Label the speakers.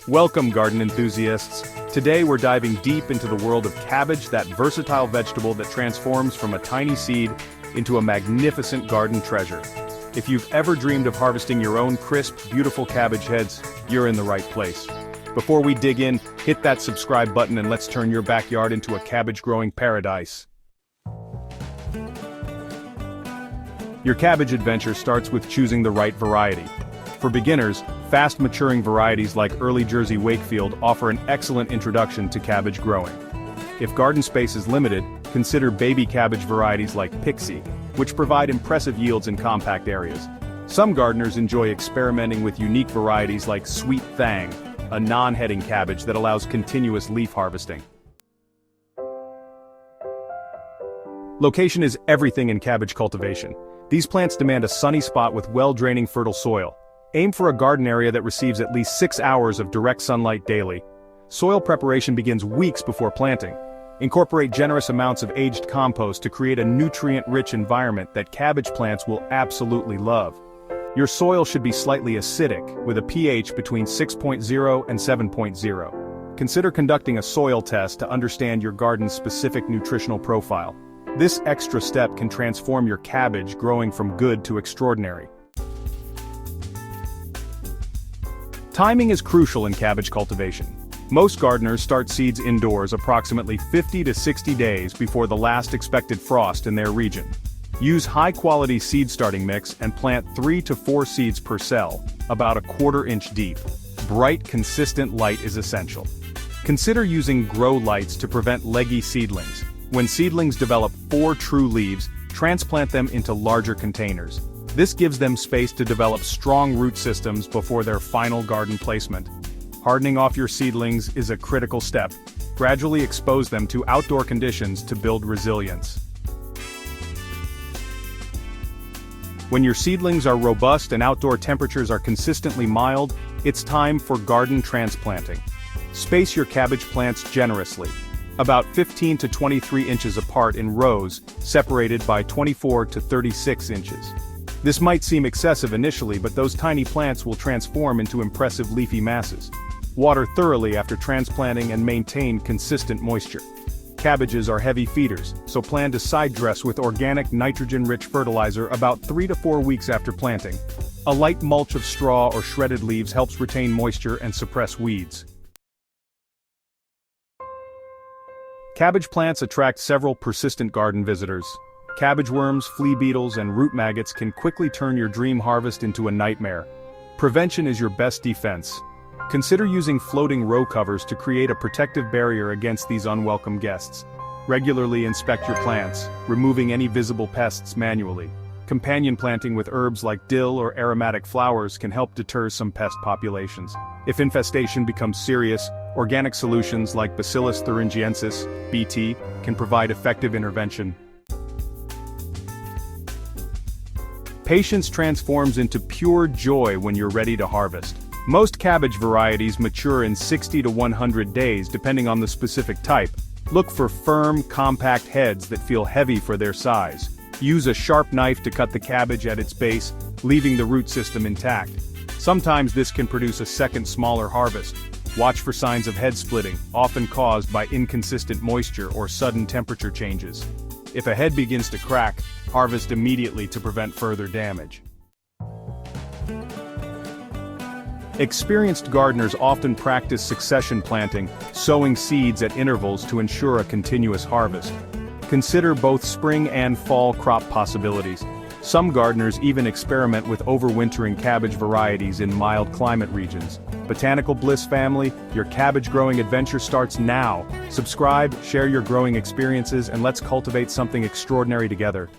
Speaker 1: Welcome, garden enthusiasts. Today we're diving deep into the world of cabbage, that versatile vegetable that transforms from a tiny seed into a magnificent garden treasure. If you've ever dreamed of harvesting your own crisp, beautiful cabbage heads, you're in the right place. Before we dig in, hit that subscribe button and let's turn your backyard into a cabbage-growing paradise. Your cabbage adventure starts with choosing the right variety. For beginners, fast-maturing varieties like Early Jersey Wakefield offer an excellent introduction to cabbage growing. If garden space is limited, consider baby cabbage varieties like Pixie, which provide impressive yields in compact areas. Some gardeners enjoy experimenting with unique varieties like Sweet Thang, a non-heading cabbage that allows continuous leaf harvesting. Location is everything in cabbage cultivation. These plants demand a sunny spot with well-draining fertile soil. Aim for a garden area that receives at least 6 hours of direct sunlight daily. Soil preparation begins weeks before planting. Incorporate generous amounts of aged compost to create a nutrient-rich environment that cabbage plants will absolutely love. Your soil should be slightly acidic, with a pH between 6.0 and 7.0. Consider conducting a soil test to understand your garden's specific nutritional profile. This extra step can transform your cabbage growing from good to extraordinary. Timing is crucial in cabbage cultivation. Most gardeners start seeds indoors approximately 50 to 60 days before the last expected frost in their region. Use high-quality seed starting mix and plant 3 to 4 seeds per cell, about a 1/4 inch deep. Bright, consistent light is essential. Consider using grow lights to prevent leggy seedlings. When seedlings develop 4 true leaves, transplant them into larger containers. This gives them space to develop strong root systems before their final garden placement. Hardening off your seedlings is a critical step. Gradually expose them to outdoor conditions to build resilience. When your seedlings are robust and outdoor temperatures are consistently mild, it's time for garden transplanting. Space your cabbage plants generously, about 15 to 23 inches apart in rows, separated by 24 to 36 inches. This might seem excessive initially, but those tiny plants will transform into impressive leafy masses. Water thoroughly after transplanting and maintain consistent moisture. Cabbages are heavy feeders, so plan to side dress with organic nitrogen-rich fertilizer about 3 to 4 weeks after planting. A light mulch of straw or shredded leaves helps retain moisture and suppress weeds. Cabbage plants attract several persistent garden visitors. Cabbage worms, flea beetles, and root maggots can quickly turn your dream harvest into a nightmare. Prevention is your best defense. Consider using floating row covers to create a protective barrier against these unwelcome guests. Regularly inspect your plants, removing any visible pests manually. Companion planting with herbs like dill or aromatic flowers can help deter some pest populations. If infestation becomes serious, organic solutions like Bacillus thuringiensis, BT, can provide effective intervention. Patience transforms into pure joy when you're ready to harvest. Most cabbage varieties mature in 60 to 100 days depending on the specific type. Look for firm, compact heads that feel heavy for their size. Use a sharp knife to cut the cabbage at its base, leaving the root system intact. Sometimes this can produce a second smaller harvest. Watch for signs of head splitting, often caused by inconsistent moisture or sudden temperature changes. If a head begins to crack, harvest immediately to prevent further damage. Experienced gardeners often practice succession planting, sowing seeds at intervals to ensure a continuous harvest. Consider both spring and fall crop possibilities. Some gardeners even experiment with overwintering cabbage varieties in mild climate regions. Botanical Bliss family, your cabbage growing adventure starts now. Subscribe, share your growing experiences, and let's cultivate something extraordinary together.